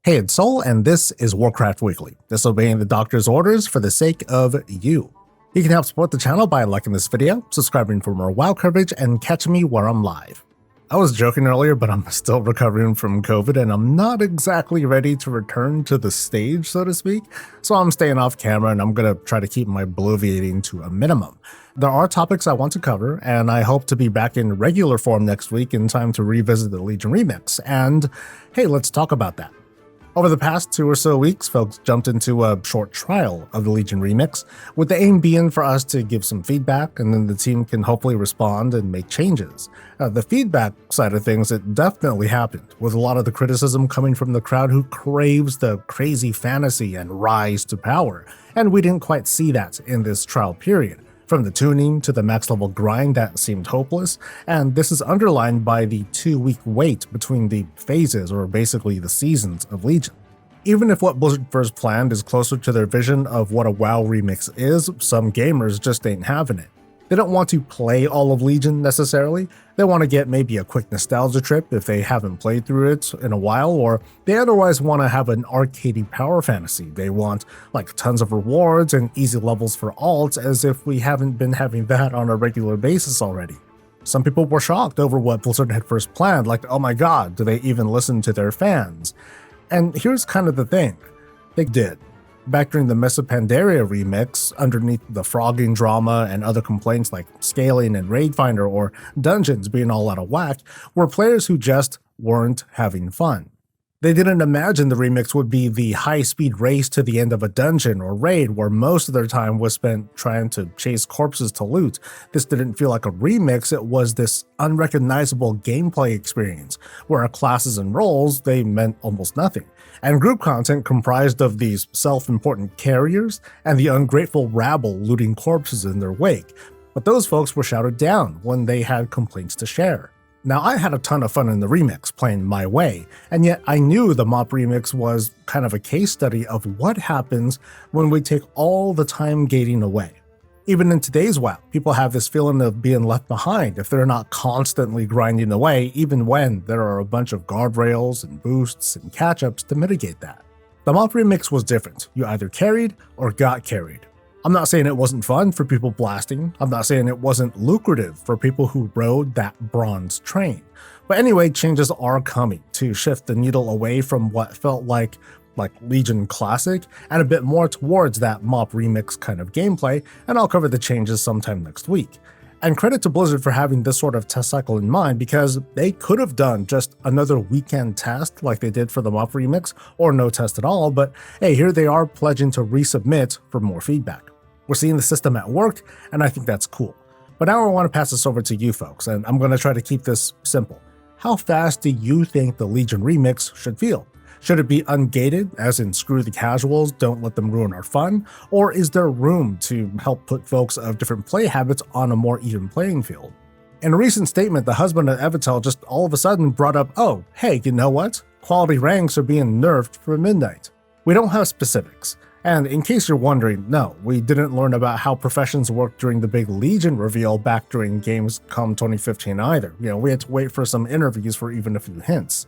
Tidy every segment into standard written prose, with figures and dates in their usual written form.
Hey, it's Soul, and this is Warcraft Weekly, disobeying the doctor's orders for the sake of you. You can help support the channel by liking this video, subscribing for more WoW coverage, and catching me where I'm live. I was joking earlier, but I'm still recovering from COVID, and I'm not exactly ready to return to the stage, so to speak, so I'm staying off camera and I'm gonna try to keep my bloviating to a minimum. There are topics I want to cover, and I hope to be back in regular form next week in time to revisit the Legion remix, and hey, let's talk about that. Over the past 2 or so weeks, folks jumped into a short trial of the Legion remix, with the aim being for us to give some feedback, and then the team can hopefully respond and make changes. The feedback side of things, it definitely happened, with a lot of the criticism coming from the crowd who craves the crazy fantasy and rise to power, and we didn't quite see that in this trial period. From the tuning to the max level grind that seemed hopeless, and this is underlined by the 2-week wait between the phases, or basically the seasons, of Legion. Even if what Blizzard first planned is closer to their vision of what a WoW remix is, some gamers just ain't having it. They don't want to play all of Legion necessarily, they want to get maybe a quick nostalgia trip if they haven't played through it in a while, or they otherwise want to have an arcadey power fantasy. They want like tons of rewards and easy levels for alts, as if we haven't been having that on a regular basis already. Some people were shocked over what Blizzard had first planned, like, oh my god, do they even listen to their fans? And here's kind of the thing, they did. Back during the Mesa Pandaria remix, underneath the frogging drama and other complaints like scaling and raid finder or dungeons being all out of whack, were players who just weren't having fun. They didn't imagine the remix would be the high-speed race to the end of a dungeon or raid where most of their time was spent trying to chase corpses to loot. This didn't feel like a remix, it was this unrecognizable gameplay experience, where our classes and roles, they meant almost nothing, and group content comprised of these self-important carriers and the ungrateful rabble looting corpses in their wake. But those folks were shouted down when they had complaints to share. Now, I had a ton of fun in the remix, playing my way, and yet I knew the MOP remix was kind of a case study of what happens when we take all the time gating away. Even in today's WoW, people have this feeling of being left behind if they're not constantly grinding away, even when there are a bunch of guardrails and boosts and catch-ups to mitigate that. The MOP remix was different. You either carried or got carried. I'm not saying it wasn't fun for people blasting, I'm not saying it wasn't lucrative for people who rode that bronze train. But anyway, changes are coming to shift the needle away from what felt like Legion Classic and a bit more towards that MOP remix kind of gameplay, and I'll cover the changes sometime next week. And credit to Blizzard for having this sort of test cycle in mind, because they could have done just another weekend test like they did for the MOP remix, or no test at all, but hey, here they are pledging to resubmit for more feedback. We're seeing the system at work, and I think that's cool. But now I want to pass this over to you folks, and I'm going to try to keep this simple. How fast do you think the Legion remix should feel? Should it be ungated, as in screw the casuals, don't let them ruin our fun? Or is there room to help put folks of different play habits on a more even playing field? In a recent statement, the husband of Evitel just all of a sudden brought up, oh, hey, you know what? Quality ranks are being nerfed for midnight. We don't have specifics. And in case you're wondering, no, we didn't learn about how professions work during the big Legion reveal back during Gamescom 2015 either. We had to wait for some interviews for even a few hints.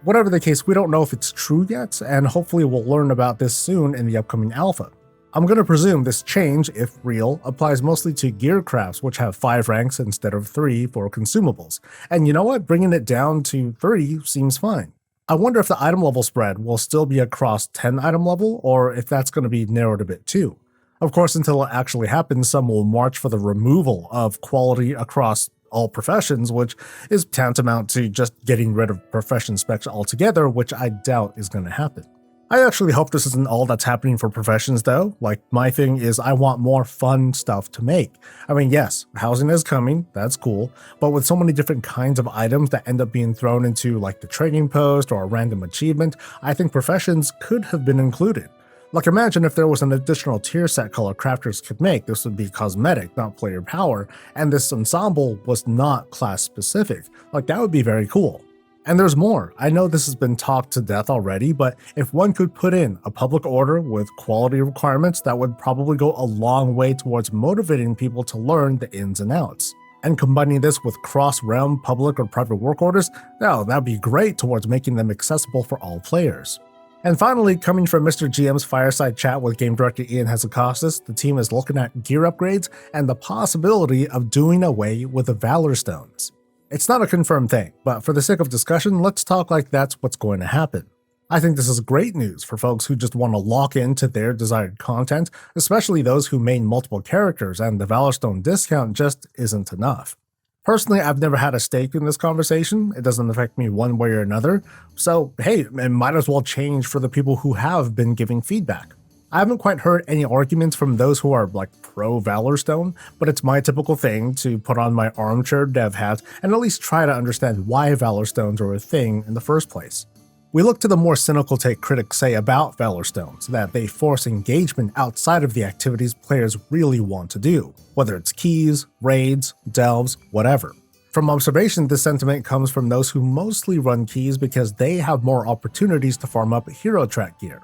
Whatever the case, we don't know if it's true yet, and hopefully we'll learn about this soon in the upcoming alpha. I'm going to presume this change, if real, applies mostly to gear crafts, which have 5 ranks instead of 3 for consumables. And you know what? Bringing it down to 3 seems fine. I wonder if the item level spread will still be across 10 item level, or if that's going to be narrowed a bit too. Of course, until it actually happens, some will march for the removal of quality across all professions, which is tantamount to just getting rid of profession specs altogether, which I doubt is going to happen. I actually hope this isn't all that's happening for professions though. Like, my thing is I want more fun stuff to make. I mean, yes, housing is coming, that's cool, but with so many different kinds of items that end up being thrown into like the trading post or a random achievement, I think professions could have been included. Like, imagine if there was an additional tier set color crafters could make. This would be cosmetic, not player power, and this ensemble was not class specific. Like, that would be very cool. And there's more. I know this has been talked to death already, but if one could put in a public order with quality requirements, that would probably go a long way towards motivating people to learn the ins and outs. And combining this with cross-realm public or private work orders, that'd be great towards making them accessible for all players. And finally, coming from Mr. GM's fireside chat with Game Director Ian Hazzikostas, the team is looking at gear upgrades and the possibility of doing away with the Valorstones. It's not a confirmed thing, but for the sake of discussion, let's talk like that's what's going to happen. I think this is great news for folks who just want to lock into their desired content, especially those who main multiple characters and the Valorstone discount just isn't enough. Personally, I've never had a stake in this conversation. It doesn't affect me one way or another. So, hey, it might as well change for the people who have been giving feedback. I haven't quite heard any arguments from those who are like pro Valorstone, but it's my typical thing to put on my armchair dev hat and at least try to understand why Valorstones are a thing in the first place. We look to the more cynical take critics say about Valorstones, that they force engagement outside of the activities players really want to do, whether it's keys, raids, delves, whatever. From observation, this sentiment comes from those who mostly run keys because they have more opportunities to farm up hero track gear.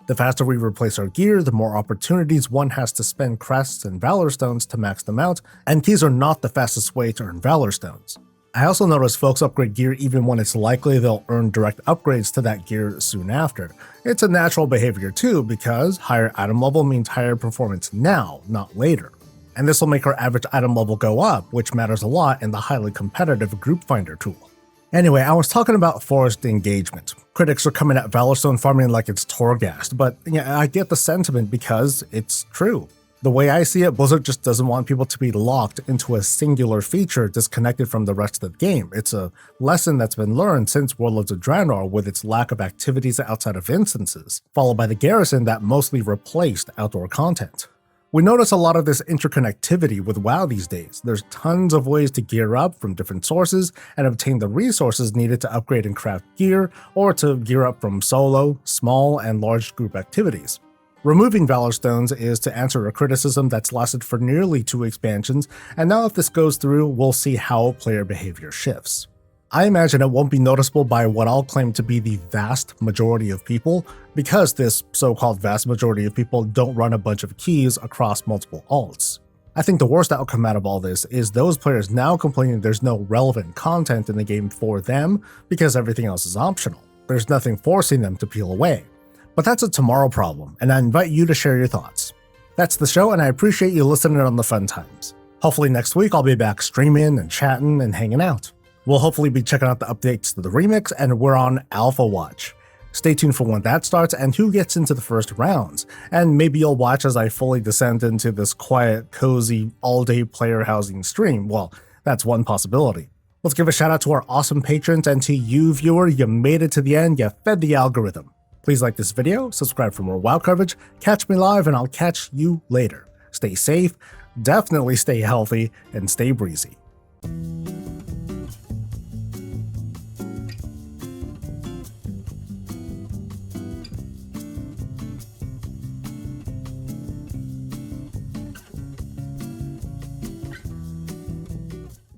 The faster we replace our gear, the more opportunities one has to spend crests and Valorstones to max them out, and keys are not the fastest way to earn Valorstones. I also notice folks upgrade gear even when it's likely they'll earn direct upgrades to that gear soon after. It's a natural behavior too, because higher item level means higher performance now, not later. And this will make our average item level go up, which matters a lot in the highly competitive group finder tool. Anyway, I was talking about forced engagement. Critics are coming at Valorstone farming like it's Torghast, but yeah, I get the sentiment because it's true. The way I see it, Blizzard just doesn't want people to be locked into a singular feature disconnected from the rest of the game. It's a lesson that's been learned since Warlords of Draenor with its lack of activities outside of instances, followed by the Garrison that mostly replaced outdoor content. We notice a lot of this interconnectivity with WoW these days. There's tons of ways to gear up from different sources and obtain the resources needed to upgrade and craft gear, or to gear up from solo, small, and large group activities. Removing Valorstones is to answer a criticism that's lasted for nearly 2 expansions, and now if this goes through, we'll see how player behavior shifts. I imagine it won't be noticeable by what I'll claim to be the vast majority of people, because this so-called vast majority of people don't run a bunch of keys across multiple alts. I think the worst outcome out of all this is those players now complaining there's no relevant content in the game for them because everything else is optional. There's nothing forcing them to peel away. But that's a tomorrow problem, and I invite you to share your thoughts. That's the show, and I appreciate you listening on the fun times. Hopefully next week I'll be back streaming and chatting and hanging out. We'll hopefully be checking out the updates to the remix, and we're on Alpha Watch. Stay tuned for when that starts and who gets into the first rounds, and maybe you'll watch as I fully descend into this quiet, cozy, all-day player housing stream. Well, that's one possibility. Let's give a shout out to our awesome patrons, and to you, viewer, you made it to the end, you fed the algorithm. Please like this video, subscribe for more WoW coverage, catch me live, and I'll catch you later. Stay safe, definitely stay healthy, and stay breezy.